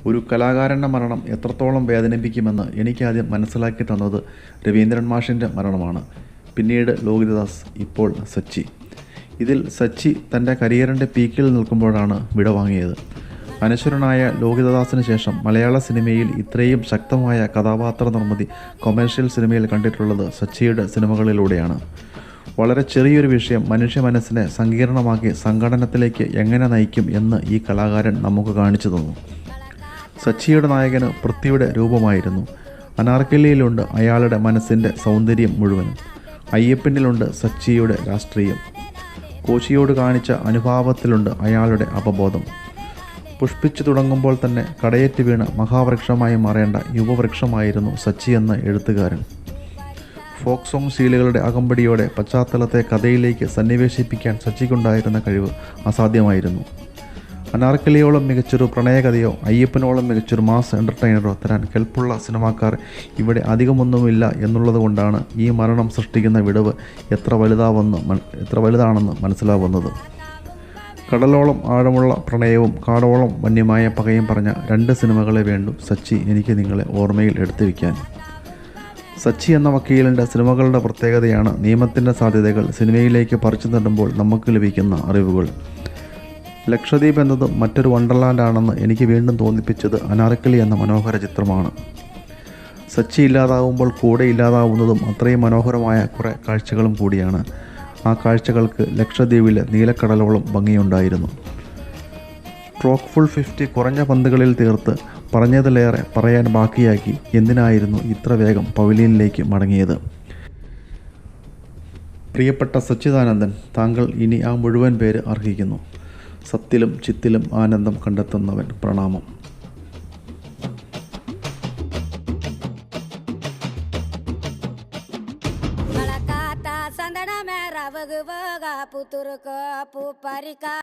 ഒരു കലാകാരൻ്റെ മരണം എത്രത്തോളം വേദനിപ്പിക്കുമെന്ന് എനിക്കാദ്യം മനസ്സിലാക്കി തന്നത് രവീന്ദ്രൻ മാഷിൻ്റെ മരണമാണ്. പിന്നീട് ലോഹിതദാസ്, ഇപ്പോൾ സച്ചി. ഇതിൽ സച്ചി തൻ്റെ കരിയറിൻ്റെ പീക്കിൽ നിൽക്കുമ്പോഴാണ് വിടവാങ്ങിയത്. അനശ്വരനായ ലോഹിതദാസിന് ശേഷം മലയാള സിനിമയിൽ ഇത്രയും ശക്തമായ കഥാപാത്ര നിർമ്മിതി കൊമേഴ്ഷ്യൽ സിനിമയിൽ കണ്ടിട്ടുള്ളത് സച്ചിയുടെ സിനിമകളിലൂടെയാണ്. വളരെ ചെറിയൊരു വിഷയം മനുഷ്യ മനസ്സിനെ സങ്കീർണമാക്കി സംഘടനത്തിലേക്ക് എങ്ങനെ നയിക്കും എന്ന് ഈ കലാകാരൻ നമുക്ക് കാണിച്ചു തന്നു. സച്ചിയുടെ നായകന് പൃഥ്വിയുടെ രൂപമായിരുന്നു. അനാർക്കലിയിലുണ്ട് അയാളുടെ മനസ്സിൻ്റെ സൗന്ദര്യം മുഴുവനും. അയ്യപ്പനിലുണ്ട് സച്ചിയുടെ രാഷ്ട്രീയം. കോശിയോട് കാണിച്ച അനുഭാവത്തിലുണ്ട് അയാളുടെ അപബോധം. പുഷ്പിച്ചു തുടങ്ങുമ്പോൾ തന്നെ കടയേറ്റ് വീണ് മഹാവൃക്ഷമായി മാറേണ്ട യുവവൃക്ഷമായിരുന്നു സച്ചി എന്ന എഴുത്തുകാരൻ. ഫോക്ക് സോങ് ശീലുകളുടെ അകമ്പടിയോടെ പശ്ചാത്തലത്തെ കഥയിലേക്ക് സന്നിവേശിപ്പിക്കാൻ സച്ചിക്കുണ്ടായിരുന്ന കഴിവ് അസാധ്യമായിരുന്നു. അനാർക്കലിയോളം മികച്ചൊരു പ്രണയകഥയോ അയ്യപ്പനോളം മികച്ചൊരു മാസ് എൻ്റർടൈനറോ തരാൻ കെൽപ്പുള്ള സിനിമാക്കാർ ഇവിടെ അധികമൊന്നുമില്ല എന്നുള്ളത് കൊണ്ടാണ് ഈ മരണം സൃഷ്ടിക്കുന്ന വിടവ് എത്ര വലുതാണെന്ന് മനസ്സിലാവുന്നത്. കടലോളം ആഴമുള്ള പ്രണയവും കാടോളം വന്യമായ പകയും പറഞ്ഞ 2 സിനിമകളെ വേണ്ടു സച്ചി എനിക്ക് നിങ്ങളെ ഓർമ്മയിൽ എടുത്തു വയ്ക്കാൻ. സച്ചി എന്ന വക്കീലിൻ്റെ സിനിമകളുടെ പ്രത്യേകതയാണ് നിയമത്തിൻ്റെ സാധ്യതകൾ സിനിമയിലേക്ക് പറിച്ചു നടുമ്പോൾ നമുക്ക് ലഭിക്കുന്ന അറിവുകൾ. ലക്ഷദ്വീപ് എന്നത് മറ്റൊരു വണ്ടർലാൻഡാണെന്ന് എനിക്ക് വീണ്ടും തോന്നിപ്പിച്ചത് അനാർക്കലി എന്ന മനോഹര ചിത്രമാണ്. സച്ചി ഇല്ലാതാവുമ്പോൾ കൂടെ ഇല്ലാതാവുന്നതും അത്രയും മനോഹരമായ കുറേ കാഴ്ചകളും കൂടിയാണ്. ആ കാഴ്ചകൾക്ക് ലക്ഷദ്വീപിലെ നീലക്കടലോളം ഭംഗിയുണ്ടായിരുന്നു. സ്ട്രോക്ക് ഫുൾ 50 കുറഞ്ഞ പന്തുകളിൽ തീർത്ത് പറഞ്ഞതിലേറെ പറയാൻ ബാക്കിയാക്കി എന്തിനായിരുന്നു ഇത്ര വേഗം പവലിയനിലേക്ക് മടങ്ങിയത്? പ്രിയപ്പെട്ട സച്ചിദാനന്ദൻ, താങ്കൾ ഇനി ആ മുഴുവൻ പേര് അർഹിക്കുന്നു. സത്തിലും ചിത്തിലും ആനന്ദം കണ്ടെത്തുന്നവൻ, പ്രണാമം. संदना में रवग वगा पुतुर को पुपरिका